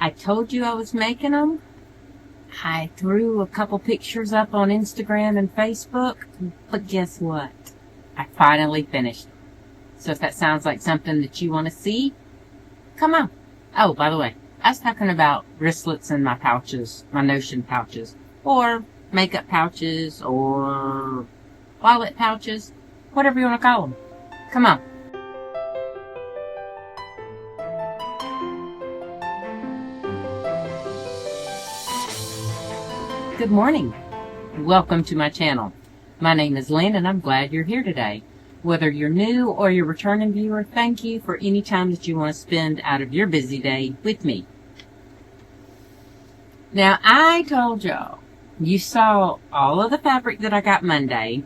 I told you I was making them. I threw a couple pictures up on Instagram and Facebook, but guess what? I finally finished them. So if that sounds like something that you want to see, come on. Oh, by the way, I was talking about wristlets in my pouches, my Notion pouches, or makeup pouches, or wallet pouches, whatever you want to call them. Come on. Good morning. Welcome to my channel. My name is Lynn and I'm glad you're here today. Whether you're new or you're a returning viewer, thank you for any time that you want to spend out of your busy day with me. Now, I told y'all, you saw all of the fabric that I got Monday,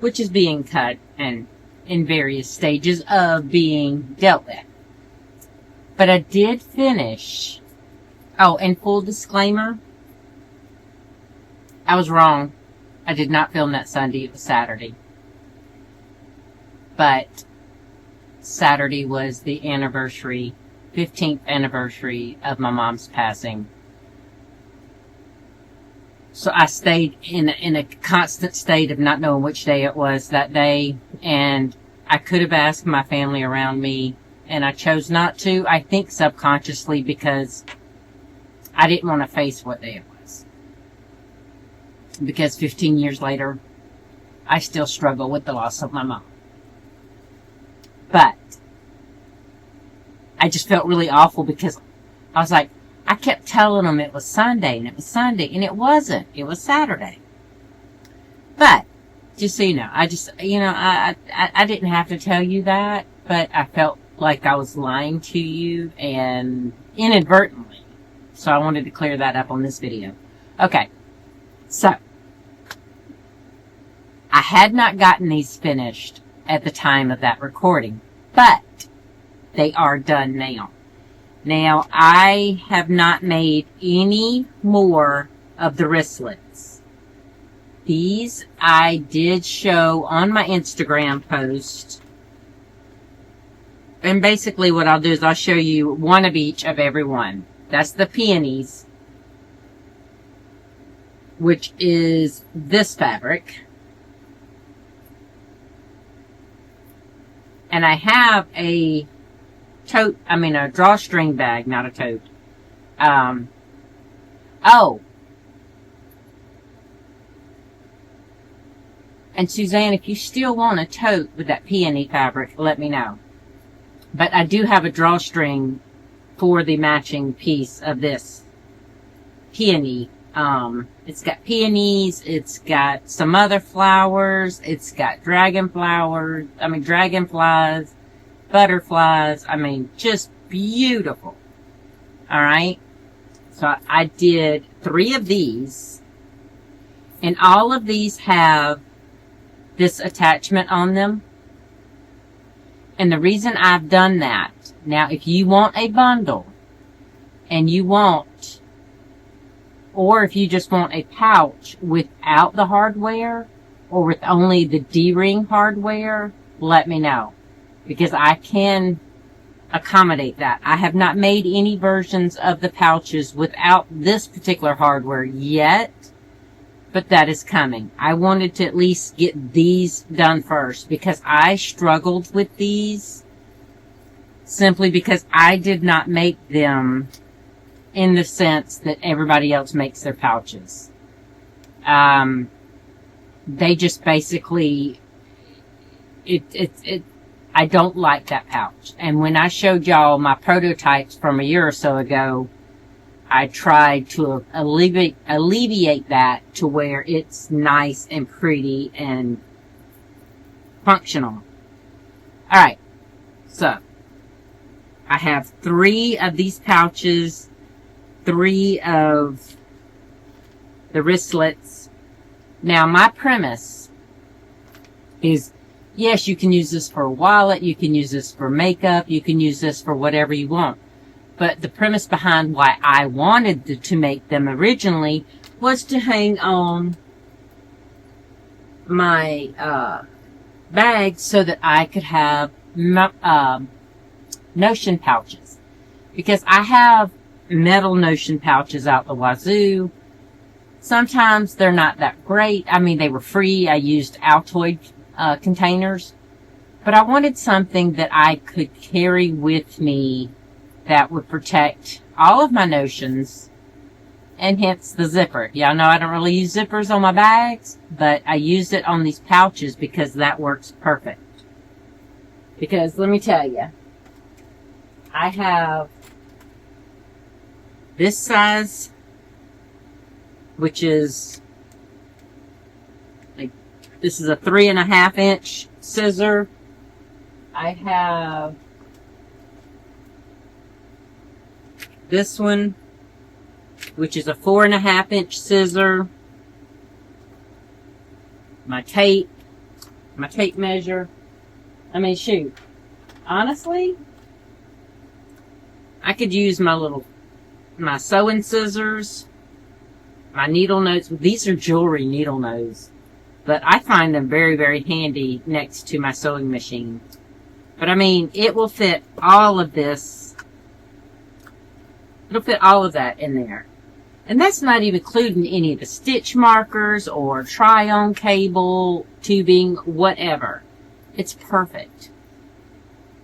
which is being cut and in various stages of being dealt with. But I did finish. Oh, and full disclaimer, I was wrong. I did not film that Sunday. It was Saturday. But Saturday was the anniversary, 15th anniversary of my mom's passing. So I stayed in a constant state of not knowing which day it was that day. And I could have asked my family around me, and I chose not to. I think subconsciously because I didn't want to face what day it was. Because 15 years later, I still struggle with the loss of my mom. But I just felt really awful because I was like, I kept telling them it was Sunday and it was Sunday, and it wasn't. It was Saturday. But just so you know, I didn't have to tell you that, but I felt like I was lying to you and inadvertently. So I wanted to clear that up on this video. Okay. So I had not gotten these finished at the time of that recording, but they are done now. Now, I have not made any more of the wristlets. These I did show on my Instagram post. And basically what I'll do is I'll show you one of each of every one. That's the peonies, which is this fabric. And I have a drawstring bag, not a tote. And Suzanne, if you still want a tote with that peony fabric, let me know. But I do have a drawstring for the matching piece of this peony. It's got peonies, it's got some other flowers, it's got dragonflies, butterflies, just beautiful. Alright? So I did 3 of these, and all of these have this attachment on them. And the reason I've done that, now if you want a bundle, and you want, or if you just want a pouch without the hardware, or with only the D-ring hardware, let me know. Because I can accommodate that. I have not made any versions of the pouches without this particular hardware yet, but that is coming. I wanted to at least get these done first because I struggled with these simply because I did not make them in the sense that everybody else makes their pouches. They just basically, I don't like that pouch. And when I showed y'all my prototypes from a year or so ago, I tried to alleviate that to where it's nice and pretty and functional. Alright, so I have 3 of these pouches, 3 of the wristlets. Now, my premise is, yes, you can use this for a wallet, you can use this for makeup, you can use this for whatever you want. But the premise behind why I wanted to make them originally was to hang on my bag so that I could have Notion pouches. because I have metal Notion pouches out the wazoo. Sometimes they're not that great. I mean, they were free. I used Altoid containers. But I wanted something that I could carry with me that would protect all of my Notions, and hence the zipper. Y'all know I don't really use zippers on my bags, but I used it on these pouches because that works perfect. Because let me tell you, I have this size, which is like, this is a 3.5 inch scissor. I have this one, which is a 4.5 inch scissor. My tape measure. I mean, shoot. Honestly, I could use my sewing scissors, my needle nose. These are jewelry needle nose, but I find them very, very handy next to my sewing machine. But I mean, it will fit all of this. It'll fit all of that in there. And that's not even including any of the stitch markers or try-on cable, tubing, whatever. It's perfect.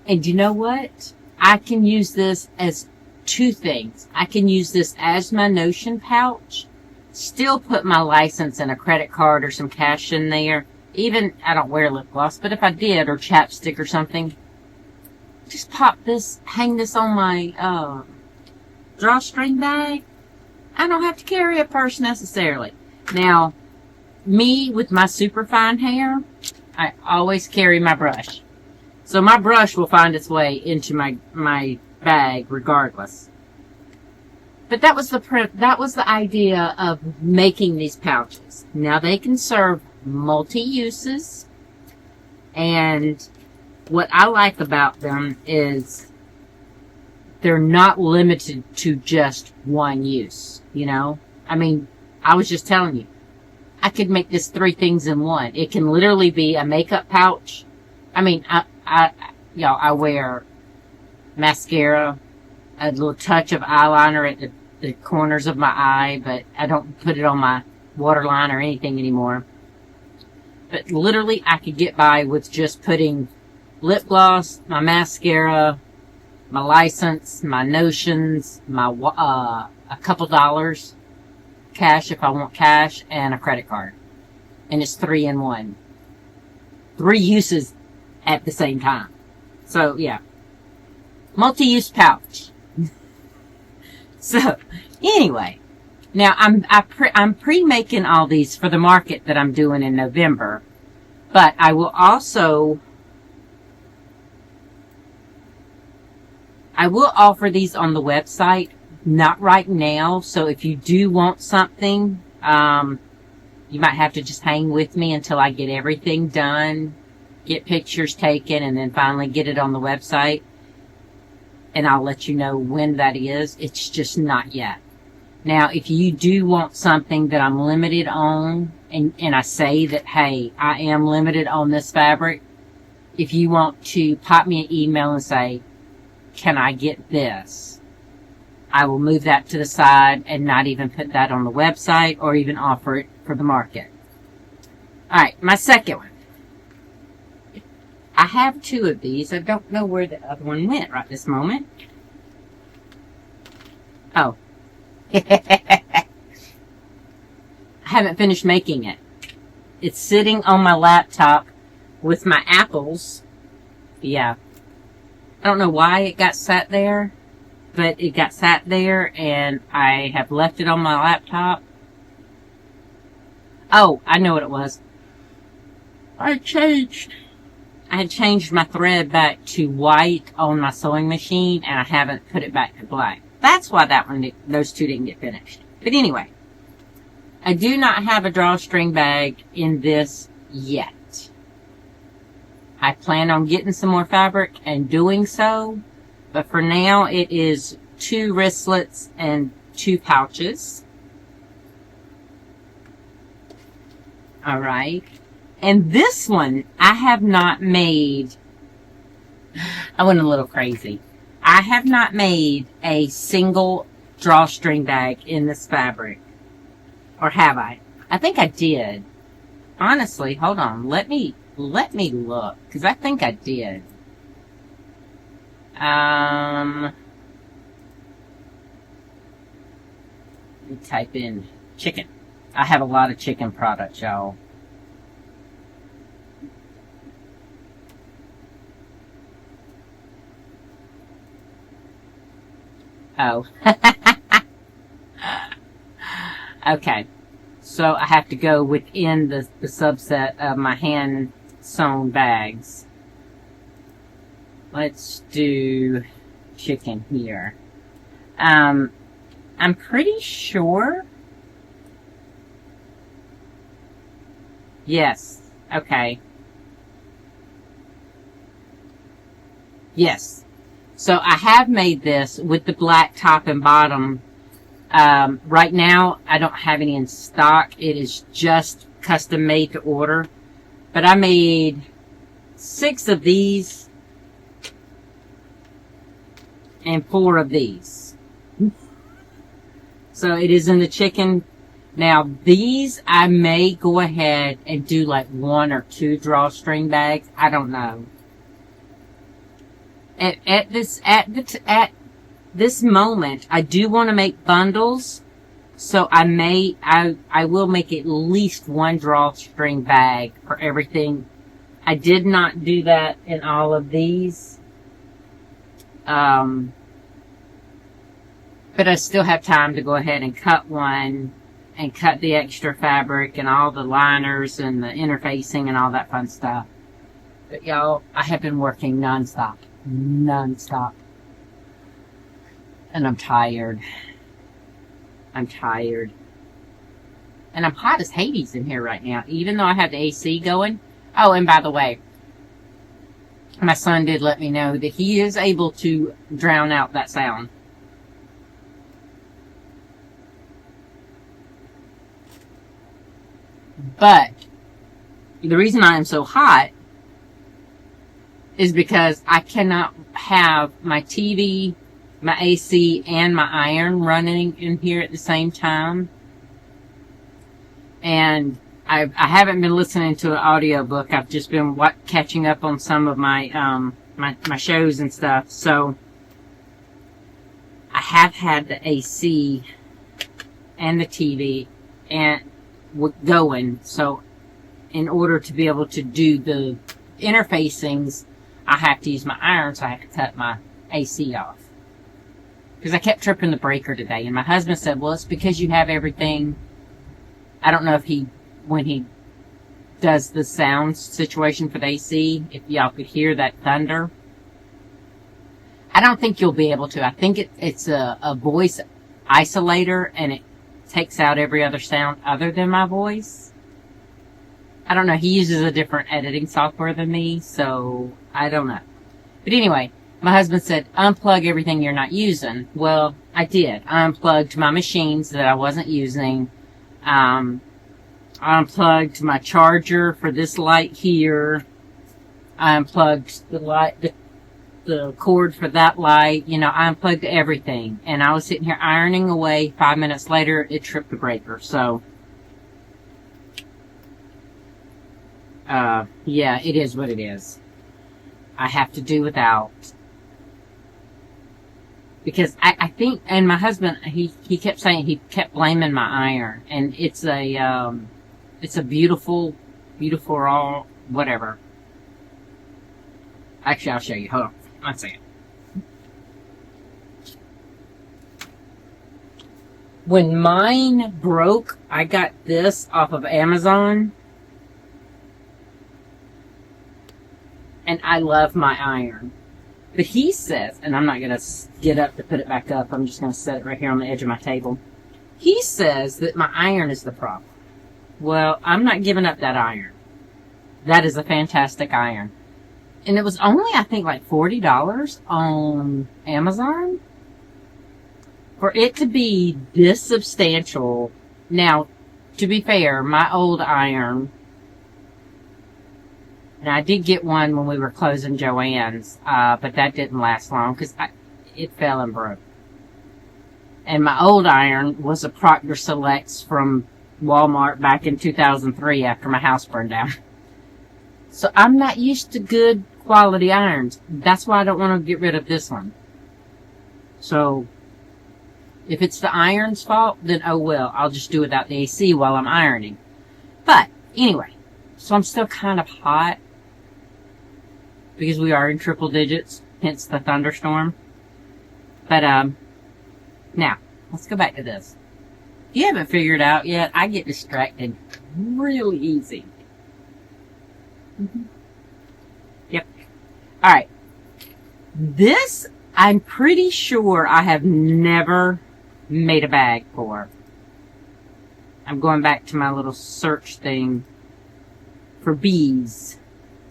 And you know what? I can use this as two things. I can use this as my Notion pouch, still put my license and a credit card or some cash in there. Even, I don't wear lip gloss, but if I did, or chapstick or something, just pop this, hang this on my drawstring bag. I don't have to carry a purse necessarily. Now, me with my super fine hair, I always carry my brush. So my brush will find its way into my bag regardless. But that was the idea of making these pouches. Now they can serve multi-uses, and what I like about them is they're not limited to just one use, you know? I mean, I was just telling you, I could make this 3 things in one. It can literally be a makeup pouch. I mean, I wear mascara, a little touch of eyeliner at the corners of my eye, but I don't put it on my waterline or anything anymore. But literally, I could get by with just putting lip gloss, my mascara, my license, my Notions, my a couple dollars, cash if I want cash, and a credit card. And it's 3 in 1. 3 uses at the same time. So, yeah. Multi-use pouch. So, anyway. Now, I'm pre-making all these for the market that I'm doing in November. But I will also... I will offer these on the website. Not right now. So, if you do want something, you might have to just hang with me until I get everything done. Get pictures taken, and then finally get it on the website. And I'll let you know when that is. It's just not yet. Now, if you do want something that I'm limited on, and I say that, hey, I am limited on this fabric, if you want to pop me an email and say, can I get this? I will move that to the side and not even put that on the website or even offer it for the market. Alright, my second one. I have 2 of these. I don't know where the other one went right this moment. Oh. I haven't finished making it. It's sitting on my laptop with my apples. Yeah. I don't know why it got sat there, but it got sat there and I have left it on my laptop. Oh, I know what it was. I had changed my thread back to white on my sewing machine, and I haven't put it back to black. That's why those 2 didn't get finished. But anyway, I do not have a drawstring bag in this yet. I plan on getting some more fabric and doing so, but for now it is 2 wristlets and 2 pouches. Alright. And this one, I have not made... I went a little crazy. I have not made a single drawstring bag in this fabric. Or have I? I think I did. Honestly, hold on. Let me look. Because I think I did. Let me type in chicken. I have a lot of chicken products, y'all. Oh. Okay. So I have to go within the subset of my hand sewn bags. Let's do chicken here. I'm pretty sure. Yes. Okay. Yes. So I have made this with the black top and bottom. Right now, I don't have any in stock. It is just custom made to order. But I made 6 of these and 4 of these. So it is in the chicken. Now, these I may go ahead and do like 1 or 2 drawstring bags. I don't know. At this moment, I do want to make bundles, so I will make at least 1 drawstring bag for everything. I did not do that in all of these, but I still have time to go ahead and cut one and cut the extra fabric and all the liners and the interfacing and all that fun stuff. But y'all, I have been working nonstop. And I'm tired. And I'm hot as Hades in here right now, even though I have the AC going. Oh, and by the way, my son did let me know that he is able to drown out that sound. But the reason I am so hot is because I cannot have my TV, my AC, and my iron running in here at the same time. And I haven't been listening to an audiobook. I've just been catching up on some of my my shows and stuff. So I have had the AC and the TV and going. So in order to be able to do the interfacings, I have to use my iron, so I have to cut my AC off. Because I kept tripping the breaker today, and my husband said, well, it's because you have everything. I don't know if when he does the sound situation for the AC, if y'all could hear that thunder. I don't think you'll be able to. I think it's a voice isolator, and it takes out every other sound other than my voice. I don't know. He uses a different editing software than me, so I don't know. But anyway, my husband said, unplug everything you're not using. Well, I did. I unplugged my machines that I wasn't using. I unplugged my charger for this light here. I unplugged the cord for that light. You know, I unplugged everything. And I was sitting here ironing away. 5 minutes later, it tripped the breaker. So, yeah, it is what it is. I have to do without. Because I think, and my husband, he kept saying, he kept blaming my iron. And it's a beautiful raw, whatever. Actually, I'll show you. Hold on. 1 second. When mine broke, I got this off of Amazon. And I love my iron. But he says, and I'm not going to get up to put it back up. I'm just going to set it right here on the edge of my table. He says that my iron is the problem. Well, I'm not giving up that iron. That is a fantastic iron. And it was only, I think, like $40 on Amazon. For it to be this substantial. Now, to be fair, my old iron, and I did get one when we were closing Joann's, but that didn't last long because it fell and broke. And my old iron was a Proctor Selects from Walmart back in 2003 after my house burned down. So I'm not used to good quality irons. That's why I don't want to get rid of this one. So if it's the iron's fault, then oh well. I'll just do without the AC while I'm ironing. But anyway, so I'm still kind of hot because we are in triple digits, hence the thunderstorm. But now let's go back to this. If you haven't figured out yet, I get distracted really easy. Yep. All right. This, I'm pretty sure I have never made a bag for. I'm going back to my little search thing for bees.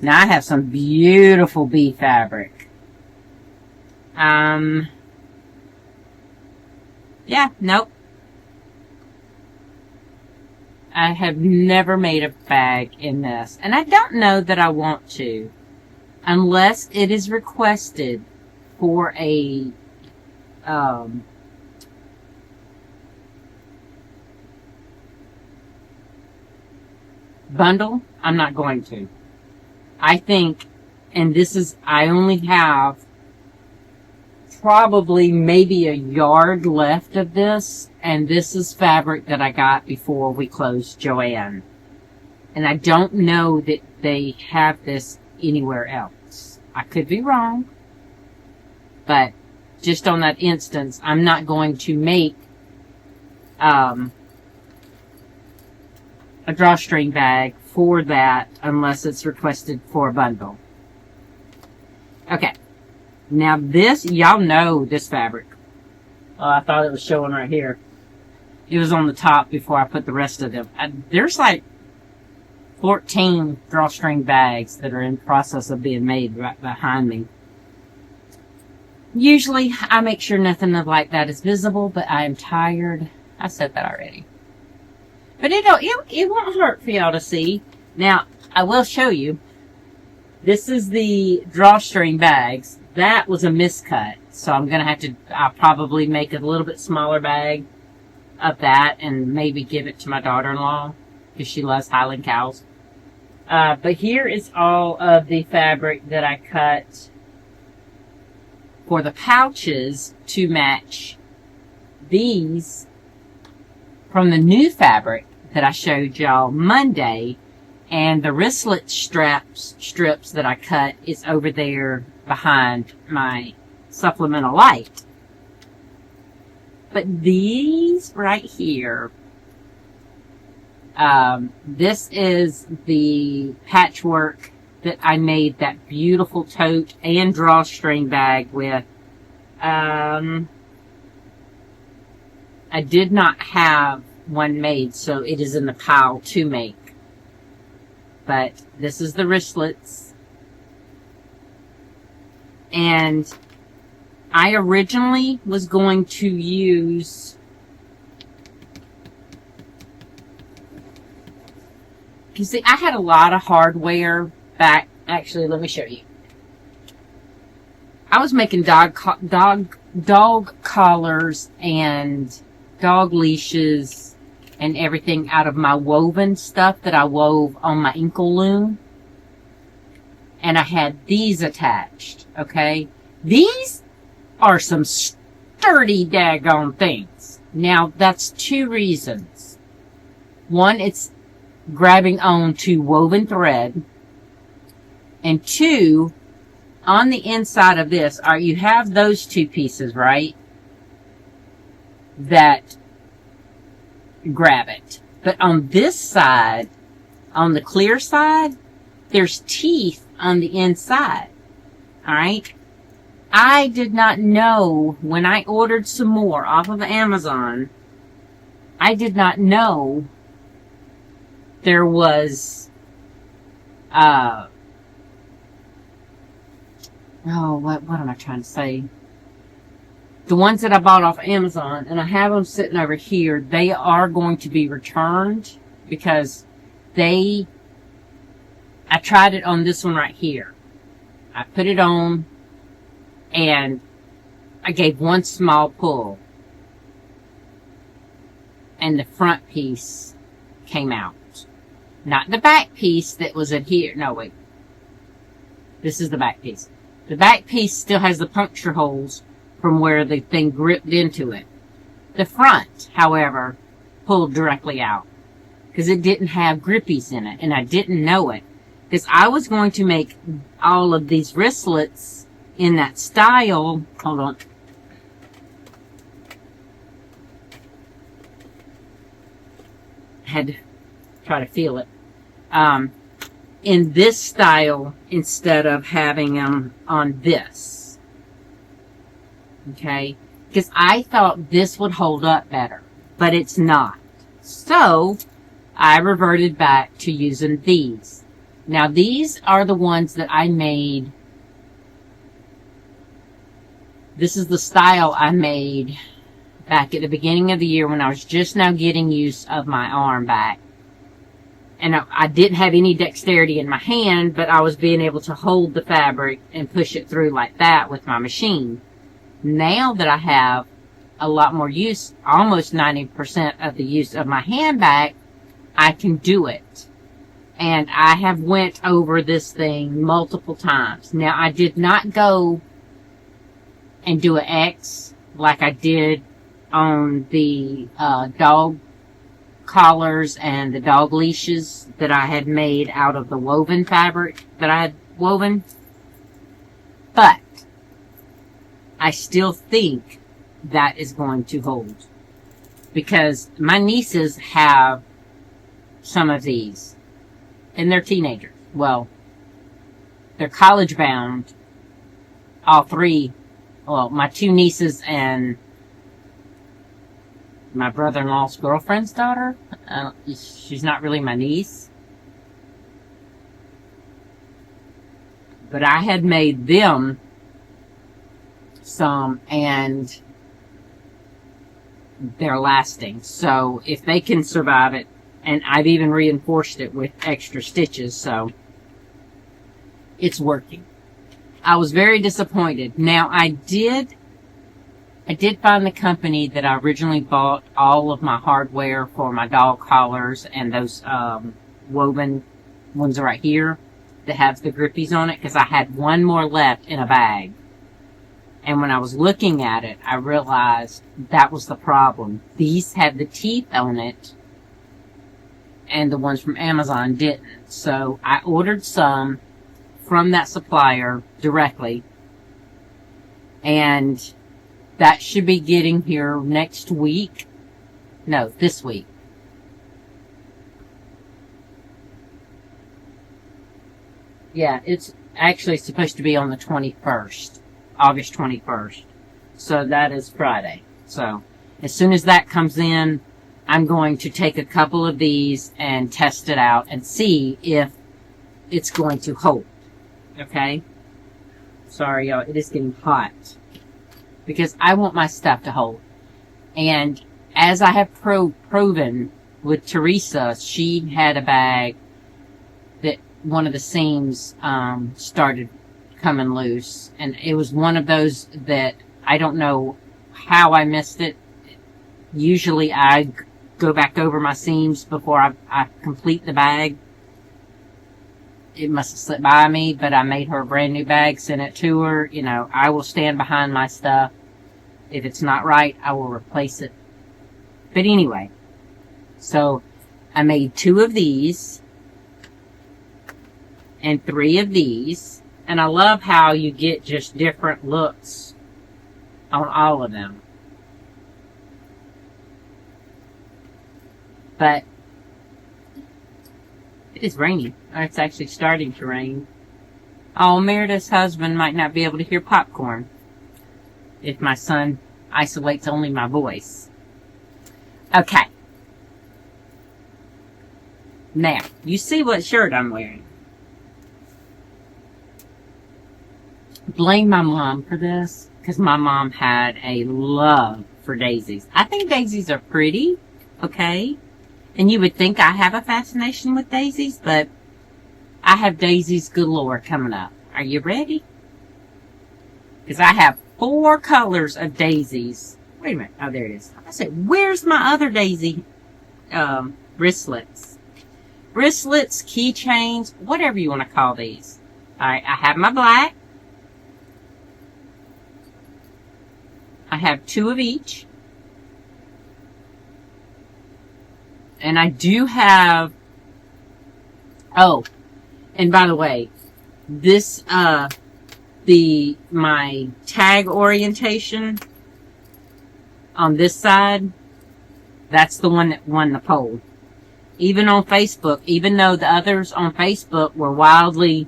Now I have some beautiful bee fabric. Yeah, nope. I have never made a bag in this. And I don't know that I want to. Unless it is requested for a bundle, I'm not going to. I think, and this is, I only have probably maybe a yard left of this, and this is fabric that I got before we closed Joann. And I don't know that they have this anywhere else. I could be wrong, but just on that instance, I'm not going to make a drawstring bag for that unless it's requested for a bundle. Okay. Now this, y'all know this fabric. Oh, I thought it was showing right here. It was on the top before I put the rest of them. There's like 14 drawstring bags that are in process of being made right behind me. Usually I make sure nothing like that is visible, but I am tired. I said that already. But it won't hurt for y'all to see. Now, I will show you. This is the drawstring bags. That was a miscut. So I'm going to have to, I'll probably make a little bit smaller bag of that and maybe give it to my daughter-in-law because she loves Highland cows. But here is all of the fabric that I cut for the pouches to match these from the new fabric that I showed y'all Monday, and the wristlet strips that I cut is over there behind my supplemental light. But these right here, this is the patchwork that I made that beautiful tote and drawstring bag with. I did not have one made, so it is in the pile to make. But this is the wristlets. And I originally was going to use, you see, I had a lot of hardware back. Actually, let me show you. I was making dog collars and dog leashes and everything out of my woven stuff that I wove on my ankle loom. And I had these attached, okay? These are some sturdy daggone things. Now, that's two reasons. One, it's grabbing on to woven thread. And two, on the inside of this, you have those two pieces, right? That grab it. But on this side, on the clear side, there's teeth on the inside. Alright? I did not know when I ordered some more off of Amazon, I did not know there was what am I trying to say? The ones that I bought off Amazon, and I have them sitting over here, they are going to be returned because I tried it on this one right here. I put it on, and I gave one small pull, and the front piece came out. Not the back piece that was adhered. No, wait. This is the back piece. The back piece still has the puncture holes from where the thing gripped into it. The front, however, pulled directly out because it didn't have grippies in it, and I didn't know it because I was going to make all of these wristlets in that style. Hold on. Had to try to feel it. In this style instead of having them on this. Okay? Because I thought this would hold up better, but it's not. So, I reverted back to using these. Now, these are the ones that I made. This is the style I made back at the beginning of the year when I was just now getting use of my arm back. And I didn't have any dexterity in my hand, but I was being able to hold the fabric and push it through like that with my machine. Now that I have a lot more use, almost 90% of the use of my hand back, I can do it. And I have went over this thing multiple times. Now, I did not go and do an X like I did on the dog collars and the dog leashes that I had made out of the woven fabric that I had woven. But I still think that is going to hold. Because my nieces have some of these. And they're teenagers. Well, they're college bound. All three. Well, my two nieces and my brother-in-law's girlfriend's daughter. She's not really my niece. But I had made them some, and they're lasting. So if they can survive it, and I've even reinforced it with extra stitches, so it's working. I was very disappointed. Now, I did find the company that I originally bought all of my hardware for my dog collars and those woven ones right here that have the grippies on it, because I had one more left in a bag. And when I was looking at it, I realized that was the problem. These had the teeth on it, and the ones from Amazon didn't. So I ordered some from that supplier directly, and that should be getting here next week. No, this week. Yeah, it's actually supposed to be on the 21st. August 21st. So that is Friday. So as soon as that comes in, I'm going to take a couple of these and test it out and see if it's going to hold. Okay? Sorry, y'all. It is getting hot. Because I want my stuff to hold. And as I have proven with Teresa, she had a bag that one of the seams started coming loose. And it was one of those that I don't know how I missed it. Usually I go back over my seams before I complete the bag. It must have slipped by me, but I made her a brand new bag, sent it to her. You know, I will stand behind my stuff. If it's not right, I will replace it. But anyway, so I made 2 of these and 3 of these. And I love how you get just different looks on all of them. But it is raining. Or it's actually starting to rain. Oh, Meredith's husband might not be able to hear popcorn if my son isolates only my voice. Okay. Now, you see what shirt I'm wearing. Blame my mom for this, because my mom had a love for daisies. I think daisies are pretty, okay? And you would think I have a fascination with daisies, but I have daisies galore coming up. Are you ready? Because I have 4 colors of daisies. Wait a minute. Oh, there it is. I said, where's my other daisy wristlets? Wristlets, keychains, whatever you want to call these. Alright, I have my black. I have 2 of each. And I do have... Oh, and by the way, this, my tag orientation on this side, that's the one that won the poll. Even on Facebook, even though the others on Facebook were wildly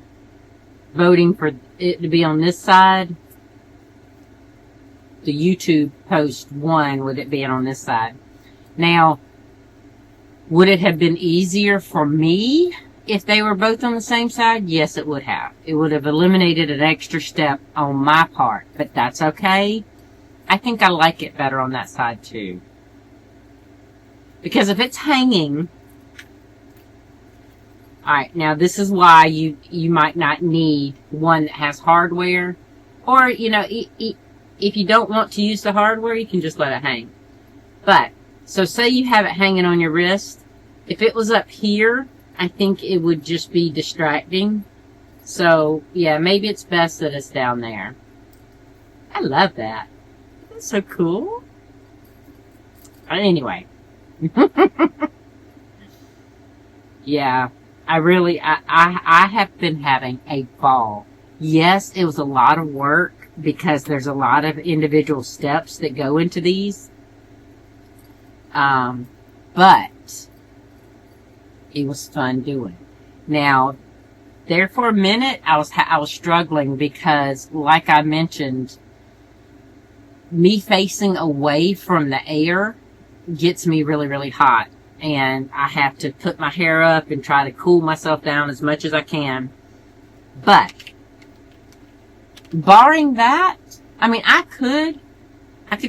voting for it to be on this side, the YouTube post won with it being on this side. Now, would it have been easier for me if they were both on the same side? Yes, it would have. It would have eliminated an extra step on my part, but that's okay. I think I like it better on that side too. Because if it's hanging... Alright, now this is why you might not need one that has hardware. Or, you know, if you don't want to use the hardware, you can just let it hang. But, so say you have it hanging on your wrist. If it was up here, I think it would just be distracting. So, yeah, maybe it's best that it's down there. I love that. That's so cool. Anyway. Yeah, I have been having a ball. Yes, it was a lot of work because there's a lot of individual steps that go into these. But it was fun doing. Now, there for a minute, I was struggling because, like I mentioned, me facing away from the air gets me really, really hot. And I have to put my hair up and try to cool myself down as much as I can. But, barring that, I mean, I could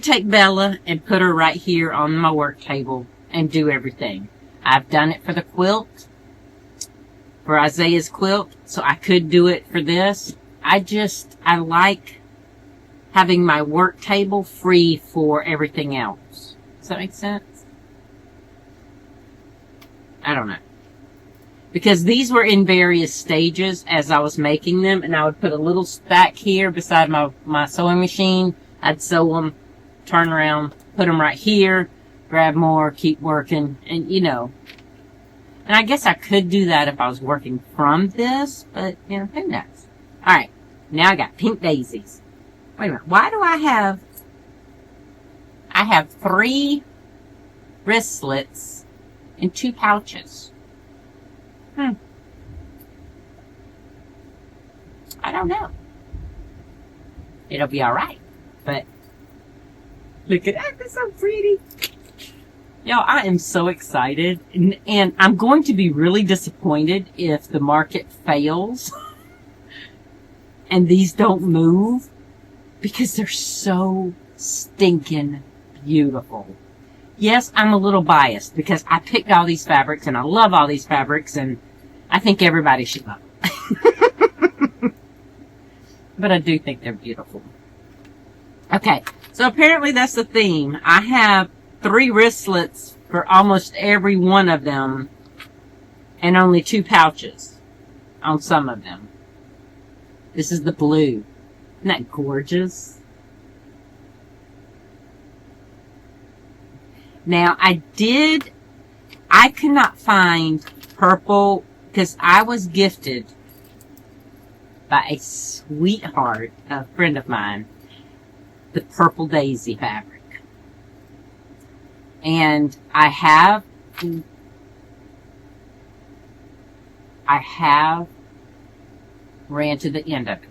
take Bella and put her right here on my work table and do everything. I've done it for the quilt, for Isaiah's quilt, so I could do it for this. I like having my work table free for everything else. Does that make sense? I don't know. Because these were in various stages as I was making them, and I would put a little stack here beside my sewing machine. I'd sew them, turn around, put them right here, grab more, keep working, and you know. And I guess I could do that if I was working from this, but you know, who knows? Alright, now I got pink daisies. Wait a minute, why do I have 3 wristlets in 2 pouches? I don't know. It'll be alright. But look at that. That's so pretty. Y'all, I am so excited. And I'm going to be really disappointed if the market fails and these don't move, because they're so stinking beautiful. Yes, I'm a little biased because I picked all these fabrics and I love all these fabrics and I think everybody should love them. But I do think they're beautiful. Okay, so apparently that's the theme. I have 3 wristlets for almost every one of them and only 2 pouches on some of them. This is the blue. Isn't that gorgeous? Now, I could not find purple because I was gifted by a sweetheart, a friend of mine, the purple daisy fabric. And I have ran to the end of it.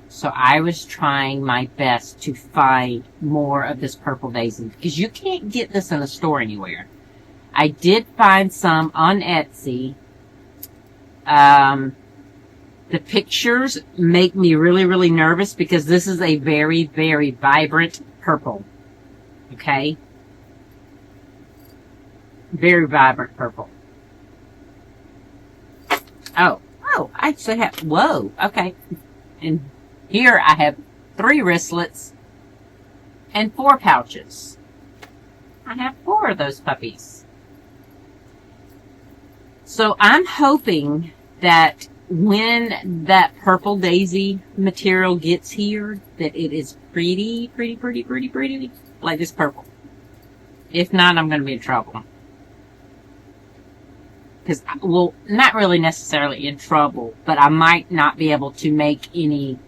So I was trying my best to find more of this purple daisy because you can't get this in the store anywhere. I did find some on Etsy. The pictures make me really, really nervous because this is a very, very vibrant purple. Okay? Very vibrant purple. Oh, I actually have, whoa, okay. And here I have 3 wristlets, and 4 pouches. I have 4 of those puppies. So I'm hoping that when that purple daisy material gets here, that it is pretty, like this purple. If not, I'm going to be in trouble. Because, well, not really necessarily in trouble, but I might not be able to make any.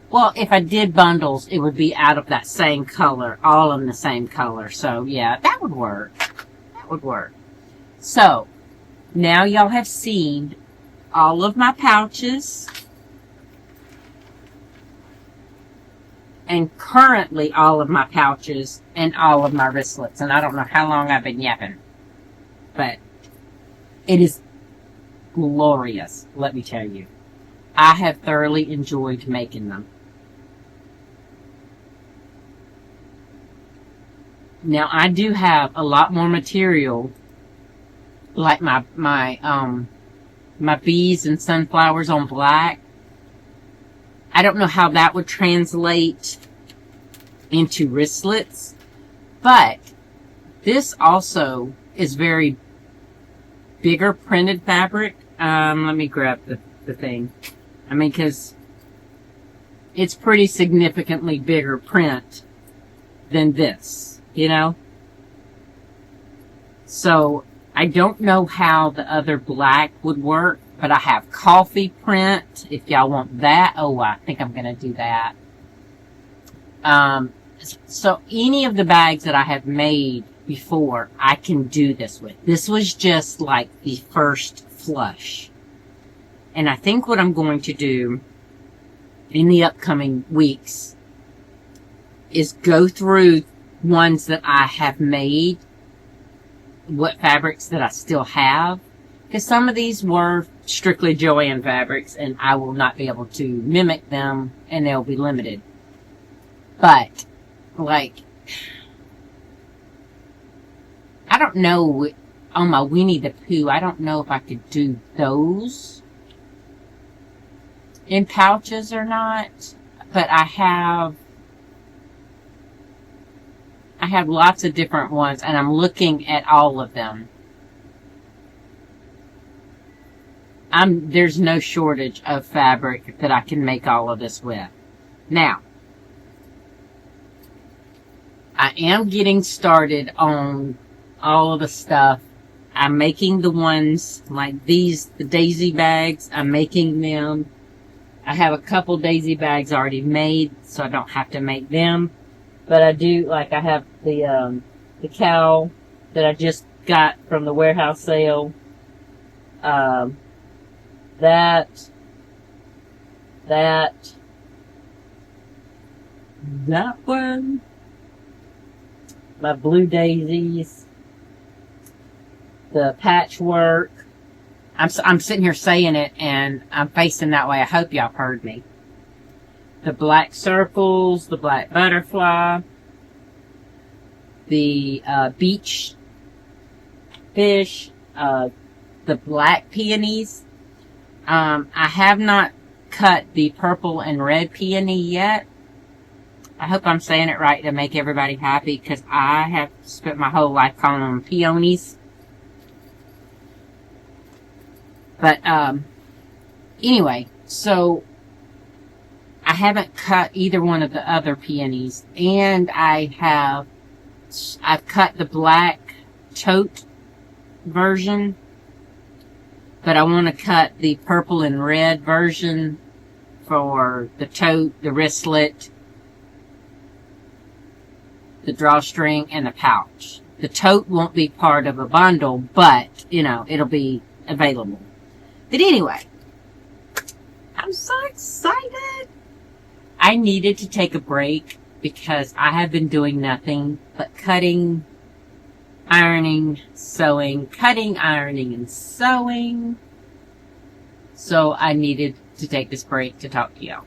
Well, if I did bundles, it would be out of that same color, all in the same color. So, yeah, that would work. That would work. So, now y'all have seen all of my pouches. And currently all of my pouches and all of my wristlets. And I don't know how long I've been yapping. But it is glorious, let me tell you. I have thoroughly enjoyed making them. Now, I do have a lot more material, like my bees and sunflowers on black. I don't know how that would translate into wristlets, but this also is very bigger printed fabric. Let me grab the thing. I mean, because it's pretty significantly bigger print than this, you know? So, I don't know how the other black would work, but I have coffee print, if y'all want that. Oh, I think I'm going to do that. So, any of the bags that I have made before, I can do this with. This was just like the first flush. And I think what I'm going to do in the upcoming weeks is go through ones that I have made, what fabrics that I still have. Because some of these were strictly Joann fabrics, and I will not be able to mimic them, and they'll be limited. But, like, I don't know, on my Winnie the Pooh, I don't know if I could do those in pouches or not. But I have lots of different ones, and I'm looking at all of them. There's no shortage of fabric that I can make all of this with. Now, I am getting started on all of the stuff. I'm making the ones like these, the daisy bags. I'm making them. I have a couple daisy bags already made, so I don't have to make them. But I do, like I have the cow that I just got from the warehouse sale. That one. My blue daisies. The patchwork. I'm sitting here saying it and I'm facing that way. I hope y'all heard me. The black circles, the black butterfly, the beach fish, the black peonies. I have not cut the purple and red peony yet. I hope I'm saying it right to make everybody happy, because I have spent my whole life calling them peonies. But, anyway, so I haven't cut either one of the other peonies, and I've cut the black tote version, but I want to cut the purple and red version for the tote, the wristlet, the drawstring, and the pouch. The tote won't be part of a bundle, but, you know, it'll be available. But anyway, I'm so excited. I needed to take a break because I have been doing nothing but cutting, ironing, sewing, cutting, ironing, and sewing. So I needed to take this break to talk to y'all.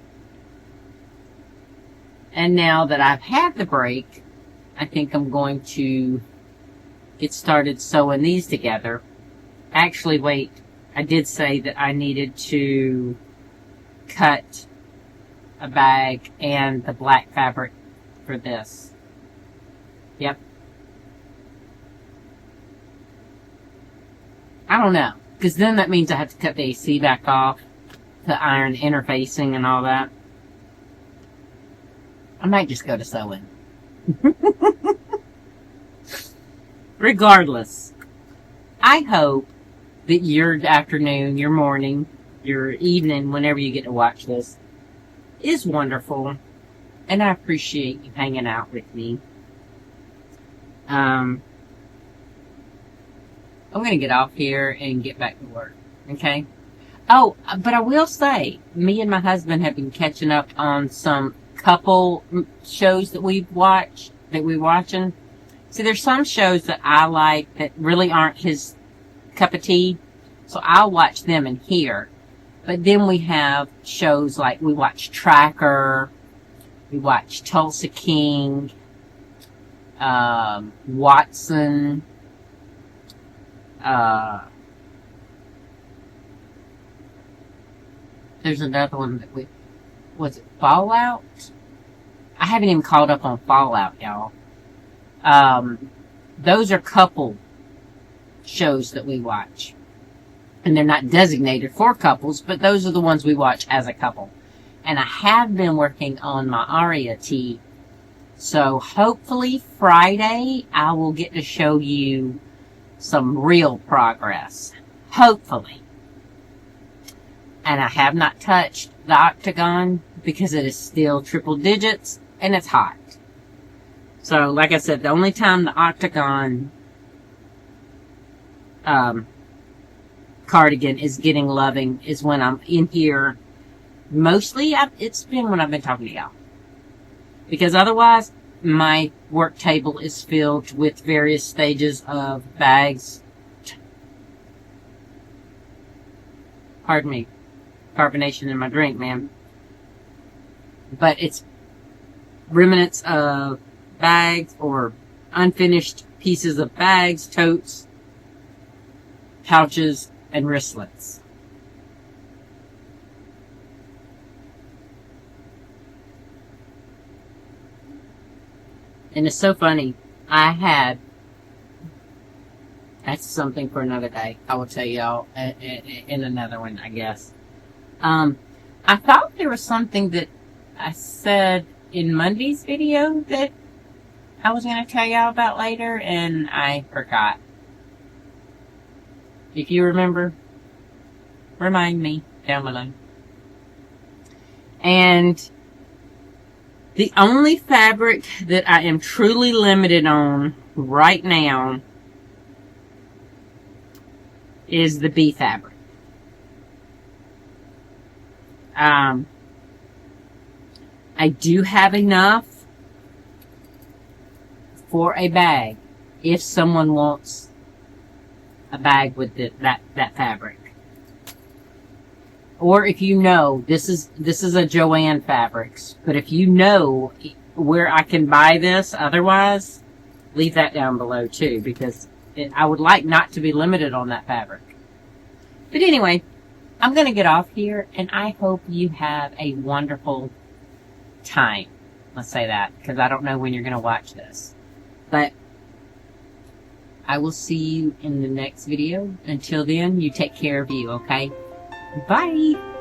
And now that I've had the break, I think I'm going to get started sewing these together. Actually, wait. I did say that I needed to cut a bag and the black fabric for this. Yep. I don't know, because then that means I have to cut the AC back off to iron interfacing and all that. I might just go to sewing. Regardless, I hope that your afternoon, your morning, your evening, whenever you get to watch this, is wonderful. And I appreciate you hanging out with me. I'm going to get off here and get back to work. Okay? Oh, but I will say, me and my husband have been catching up on some couple shows that we're watching. See, there's some shows that I like that really aren't his cup of tea, so I'll watch them in here. But then we have shows like we watch Tracker, we watch Tulsa King, Watson, there's another one that was it Fallout? I haven't even caught up on Fallout, y'all. Those are couple shows that we watch. And they're not designated for couples, but those are the ones we watch as a couple. And I have been working on my Aria tee. So hopefully Friday I will get to show you some real progress. Hopefully. And I have not touched the octagon because it is still triple digits and it's hot. So, like I said, the only time the octagon cardigan is getting loving is when I'm in here. Mostly, it's been when I've been talking to y'all. Because otherwise, my work table is filled with various stages of bags. Pardon me. Carbonation in my drink, man. But it's remnants of bags or unfinished pieces of bags, totes, pouches, and wristlets. And it's so funny. That's something for another day. I will tell y'all in another one, I guess. I thought there was something that I said in Monday's video that I was going to tell y'all about later, and I forgot. If you remember, remind me down below. And the only fabric that I am truly limited on right now is the bee fabric. I do have enough for a bag if someone wants a bag with that fabric. Or if you know, this is a Joanne Fabrics, but if you know where I can buy this otherwise, leave that down below too, because I would like not to be limited on that fabric. But anyway, I'm going to get off here, and I hope you have a wonderful time. Let's say that, because I don't know when you're going to watch this. But I will see you in the next video. Until then, you take care of you, okay? Bye!